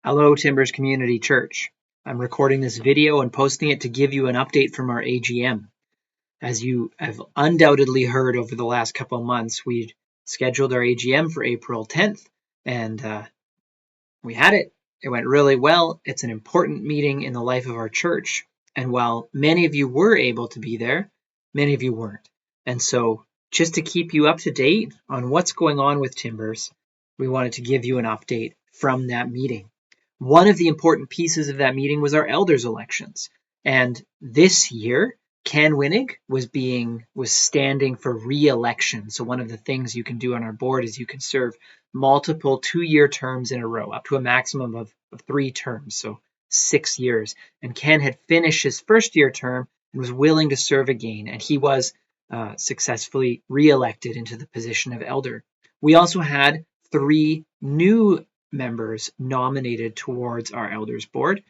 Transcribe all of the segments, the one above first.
Hello, Timbers Community Church. I'm recording this video and posting it to give you an update from our AGM. As you have undoubtedly heard over the last couple of months, we scheduled our AGM for April 10th, and we had it. It went really well. It's an important meeting in the life of our church. And while many of you were able to be there, many of you weren't. And so, just to keep you up to date on what's going on with Timbers, we wanted to give you an update from that meeting. One of the important pieces of that meeting was our elders elections. And this year, Ken Winnig was standing for re-election. So one of the things you can do on our board is you can serve multiple 2-year terms in a row, up to a maximum of 3 terms, so 6 years. And Ken had finished his first year term and was willing to serve again, and he was successfully re-elected into the position of elder. We also had 3 new members nominated towards our elders board,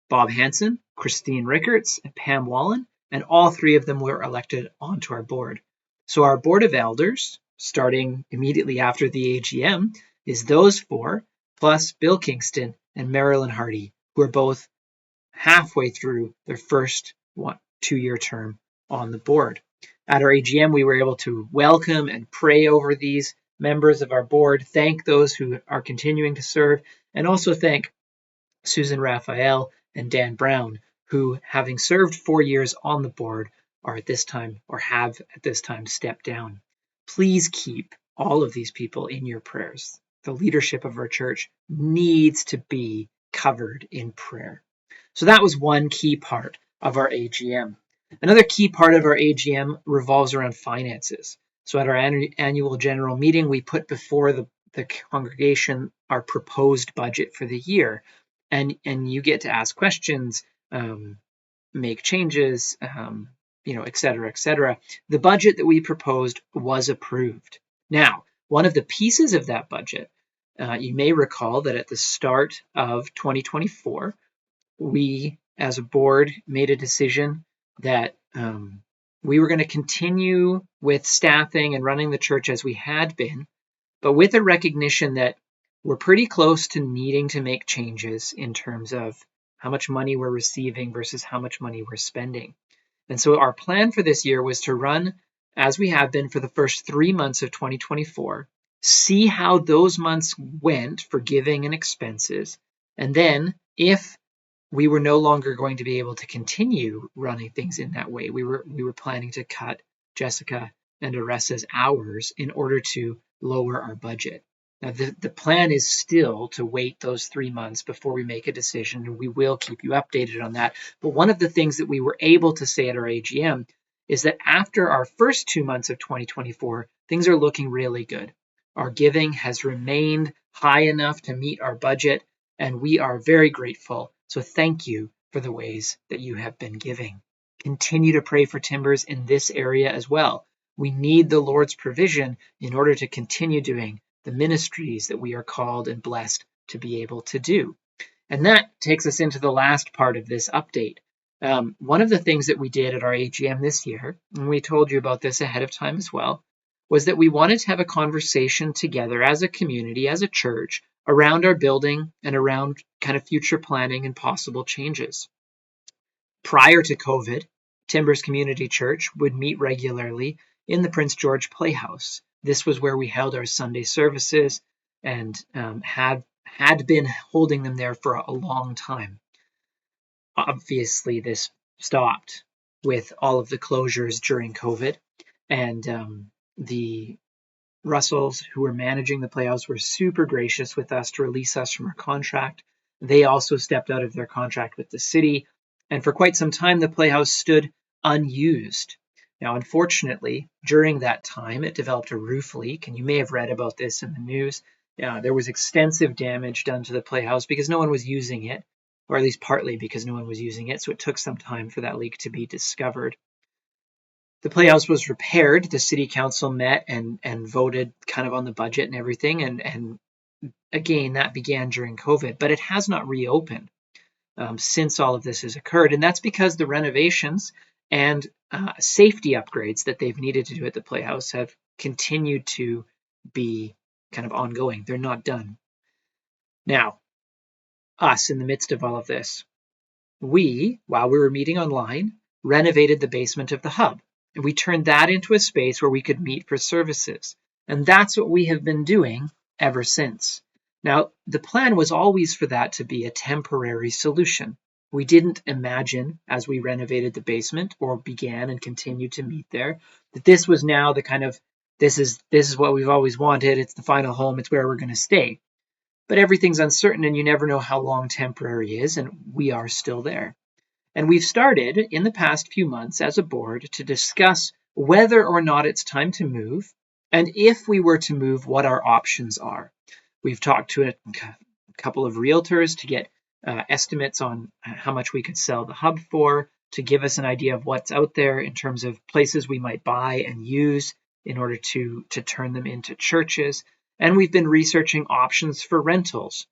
Bob Hansen, Christine Rickards, and Pam Wallen, and all 3 of them were elected onto our board. So our board of elders, starting immediately after the AGM, is those 4, plus Bill Kingston and Marilyn Hardy, who are both halfway through their first 2-year term on the board. At our AGM, we were able to welcome and pray over these members of our board, thank those who are continuing to serve, and also thank Susan Raphael and Dan Brown, who, having served 4 years on the board, are at this time, or have at this time, stepped down. Please keep all of these people in your prayers. The leadership of our church needs to be covered in prayer. So that was one key part of our AGM. Another key part of our AGM revolves around finances. So at our annual general meeting, we put before the congregation our proposed budget for the year. And you get to ask questions, make changes, et cetera, et cetera. The budget that we proposed was approved. Now, one of the pieces of that budget, you may recall that at the start of 2024, we as a board made a decision that we were going to continue with staffing and running the church as we had been, but with a recognition that we're pretty close to needing to make changes in terms of how much money we're receiving versus how much money we're spending. And so our plan for this year was to run as we have been for the first 3 months of 2024, see how those months went for giving and expenses, and then if we were no longer going to be able to continue running things in that way, we were planning to cut Jessica and Aressa's hours in order to lower our budget. Now, the plan is still to wait those 3 months before we make a decision, and we will keep you updated on that. But one of the things that we were able to say at our AGM is that after our first 2 months of 2024, things are looking really good. Our giving has remained high enough to meet our budget, and we are very grateful. So thank you for the ways that you have been giving. Continue to pray for Timbers in this area as well. We need the Lord's provision in order to continue doing the ministries that we are called and blessed to be able to do. And that takes us into the last part of this update. One of the things that we did at our AGM this year, and we told you about this ahead of time as well, was that we wanted to have a conversation together as a community, as a church, around our building and around kind of future planning and possible changes. Prior to COVID, Timbers Community Church would meet regularly in the Prince George Playhouse. This was where we held our Sunday services and had been holding them there for a long time. Obviously, this stopped with all of the closures during COVID, and the Russells, who were managing the Playhouse, were super gracious with us to release us from our contract. They also stepped out of their contract with the city, and for quite some time, the Playhouse stood unused. Now, unfortunately, during that time, it developed a roof leak, and you may have read about this in the news. There was extensive damage done to the Playhouse because no one was using it, or at least partly because no one was using it, so it took some time for that leak to be discovered. The Playhouse was repaired. The city council met and voted kind of on the budget and everything. And again, that began during COVID, but it has not reopened since all of this has occurred. And that's because the renovations and safety upgrades that they've needed to do at the Playhouse have continued to be kind of ongoing. They're not done. Now, us in the midst of all of this. We, while we were meeting online, renovated the basement of the hub, and we turned that into a space where we could meet for services. And that's what we have been doing ever since. Now, the plan was always for that to be a temporary solution. We didn't imagine, as we renovated the basement or began and continued to meet there, that this was now the kind of this is what we've always wanted. It's the final home. It's where we're going to stay. But everything's uncertain, and you never know how long temporary is, and we are still there. And we've started in the past few months as a board to discuss whether or not it's time to move, and if we were to move, what our options are. We've talked to a couple of realtors to get estimates on how much we could sell the hub for, to give us an idea of what's out there in terms of places we might buy and use in order to turn them into churches. And we've been researching options for rentals.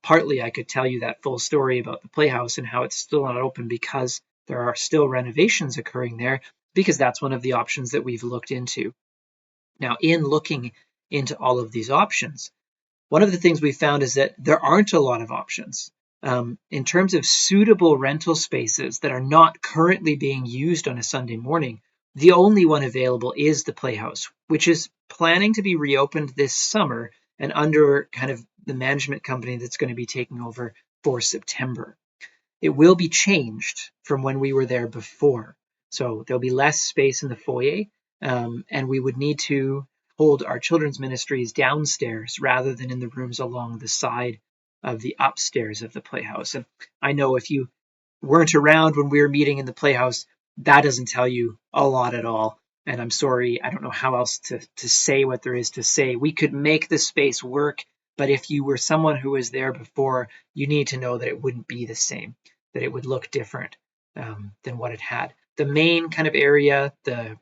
Partly I could tell you that full story about the Playhouse and how it's still not open because there are still renovations occurring there, because that's one of the options that we've looked into. Now, in looking into all of these options, one of the things we found is that there aren't a lot of options. In terms of suitable rental spaces that are not currently being used on a Sunday morning, the only one available is the Playhouse, which is planning to be reopened this summer and under kind of the management company that's going to be taking over for September. It will be changed from when we were there before. So there'll be less space in the foyer, and we would need to hold our children's ministries downstairs rather than in the rooms along the side of the upstairs of the Playhouse. And I know if you weren't around when we were meeting in the Playhouse, that doesn't tell you a lot at all. And I'm sorry, I don't know how else to say what there is to say. We could make the space work, but if you were someone who was there before, you need to know that it wouldn't be the same, that it would look different than what it had. The main kind of area, the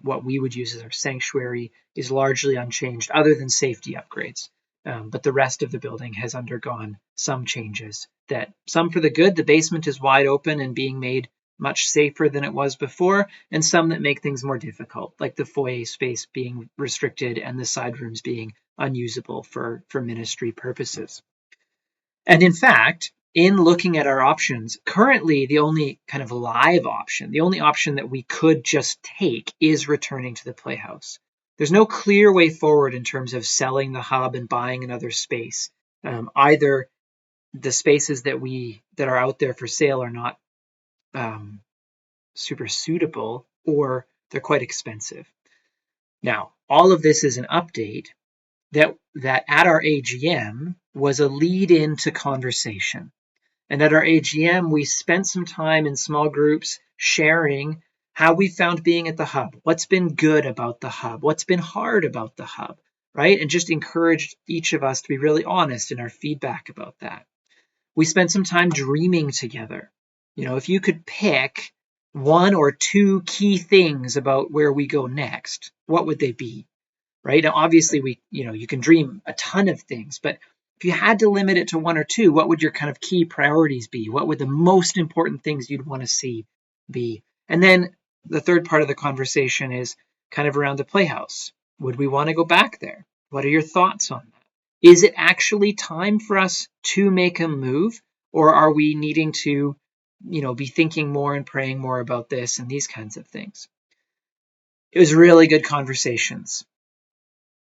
what we would use as our sanctuary, is largely unchanged other than safety upgrades. But the rest of the building has undergone some changes, that some for the good. The basement is wide open and being made much safer than it was before, and some that make things more difficult, like the foyer space being restricted and the side rooms being unusable for ministry purposes. And in fact, in looking at our options, currently the only kind of live option, the only option that we could just take, is returning to the Playhouse. There's no clear way forward in terms of selling the hub and buying another space. Either the spaces that are out there for sale are not super suitable, or they're quite expensive. Now, all of this is an update that at our AGM was a lead into conversation. And at our AGM, we spent some time in small groups sharing how we found being at the hub, what's been good about the hub, what's been hard about the hub, right? And just encouraged each of us to be really honest in our feedback about that. We spent some time dreaming together. If you could pick one or two key things about where we go next, what would they be? Right? Now, obviously, you can dream a ton of things, but if you had to limit it to one or two, what would your kind of key priorities be? What would the most important things you'd want to see be? And then the third part of the conversation is kind of around the Playhouse. Would we want to go back there? What are your thoughts on that? Is it actually time for us to make a move, or are we needing to, be thinking more and praying more about this and these kinds of things? It was really good conversations.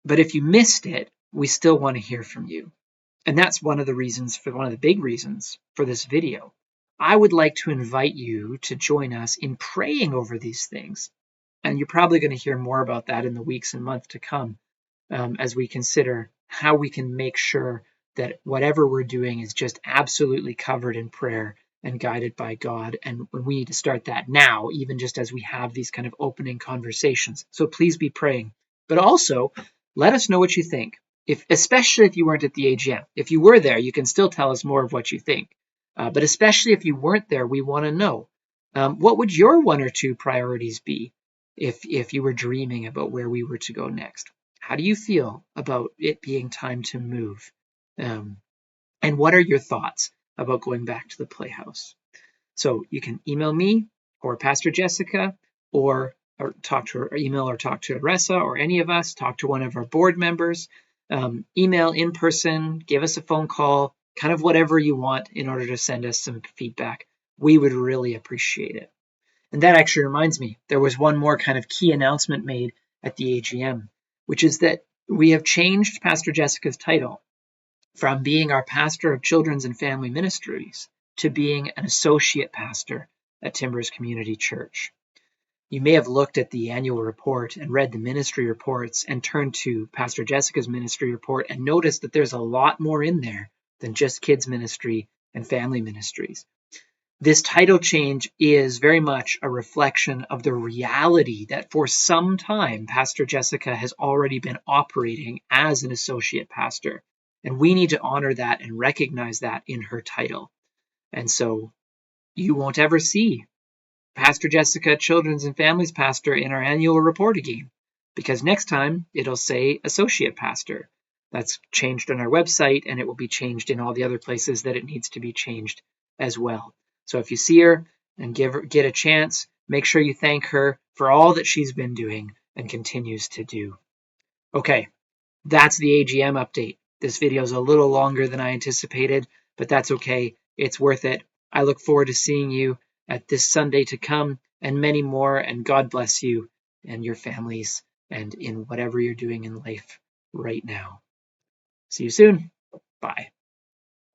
But if you missed it, we still want to hear from you. And that's one of the big reasons for this video. I would like to invite you to join us in praying over these things. And you're probably going to hear more about that in the weeks and months to come, as we consider how we can make sure that whatever we're doing is just absolutely covered in prayer and guided by God. And we need to start that now, even just as we have these kind of opening conversations. So please be praying. But also, let us know what you think, especially if you weren't at the AGM. If you were there, you can still tell us more of what you think. But especially if you weren't there, we want to know. What would your one or two priorities be if you were dreaming about where we were to go next? How do you feel about it being time to move? And what are your thoughts about going back to the Playhouse? So you can email me or Pastor Jessica, or talk to her, email or talk to Aressa or any of us, talk to one of our board members, email in person, give us a phone call, kind of whatever you want in order to send us some feedback. We would really appreciate it. And that actually reminds me, there was one more kind of key announcement made at the AGM, which is that we have changed Pastor Jessica's title from being our pastor of children's and family ministries to being an associate pastor at Timbers Community Church. You may have looked at the annual report and read the ministry reports and turned to Pastor Jessica's ministry report and noticed that there's a lot more in there than just kids ministry and family ministries. This title change is very much a reflection of the reality that for some time, Pastor Jessica has already been operating as an associate pastor. And we need to honor that and recognize that in her title. And so you won't ever see Pastor Jessica, Children's and Families Pastor in our annual report again, because next time it'll say Associate Pastor. That's changed on our website, and it will be changed in all the other places that it needs to be changed as well. So if you see her and get a chance, make sure you thank her for all that she's been doing and continues to do. Okay, that's the AGM update. This video is a little longer than I anticipated, but that's okay. It's worth it. I look forward to seeing you at this Sunday to come and many more, and God bless you and your families and in whatever you're doing in life right now. See you soon. Bye.